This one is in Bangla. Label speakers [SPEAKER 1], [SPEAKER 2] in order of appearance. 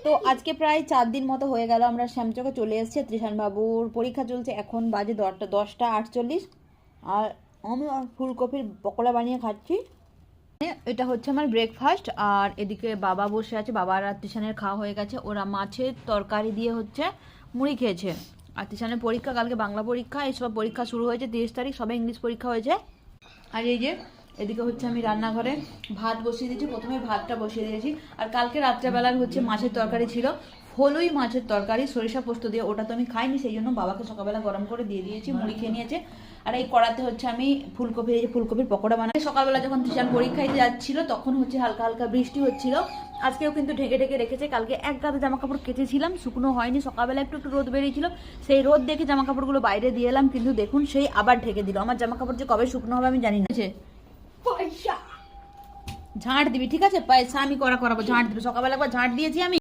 [SPEAKER 1] তো আজকে প্রায় 4 দিন মতো হয়ে গেল আমরা শ্যামচকে চলে এসেছি। ত্রিশান বাবুর পরীক্ষা চলছে, এখন বাজে 10টা 48। আর আমি ফুলকপির পকোড়া বানিয়ে খাচ্ছি। এটা হচ্ছে আমার ব্রেকফাস্ট। আর এদিকে বাবা বসে আছে, বাবার আর ত্রিশানের খাওয়া হয়ে গেছে। ওরা মাছের তরকারি দিয়ে হচ্ছে মুড়ি খেয়েছে। আর ত্রিশানের পরীক্ষা, কালকে বাংলা পরীক্ষা, এইসব পরীক্ষা শুরু হয়েছে 30 তারিখ, সবে ইংলিশ পরীক্ষা হয়েছে। আর এই যে এদিকে হচ্ছে আমি রান্নাঘরে ভাত বসিয়ে দিয়েছি, প্রথমে ভাতটা বসিয়ে দিয়েছি। আর কালকে রাত্রেবেলার হচ্ছে মাছের তরকারি ছিল, ফলুই মাছের তরকারি সরিষা পোস্ত দিয়ে। ওটা তো আমি খাইনি, সেই জন্য বাবাকে সকালবেলা গরম করে দিয়ে দিয়েছি, মুড়ি খেয়ে নিয়েছে। আর এই কড়াতে হচ্ছে আমি ফুলকপির পকোড়া বানাই। সকালবেলা যখন ত্রিশান পরীক্ষা দিতে যাচ্ছিল তখন হচ্ছে হালকা হালকা বৃষ্টি হচ্ছিল। আজকেও কিন্তু ঢেকে ঢেকে রেখেছে। কালকে এক গাদা জামা কাপড় কেচেছিলাম, শুকনো হয়নি। সকালবেলা একটু একটু রোদ বেরিয়েছিল, সেই রোদ দেখে জামা কাপড়গুলো বাইরে দিয়ে এলাম, কিন্তু দেখুন সেই আবার ঢেকে দিল। আমার জামা কাপড় যে কবে শুকনো হবে আমি জানি না। পয়সা ঝাঁট দিবি, ঠিক আছে? পয়সা আমি করাবো, ঝাঁট দিবি। সকালবেলা একবার ঝাঁট দিয়েছি আমি।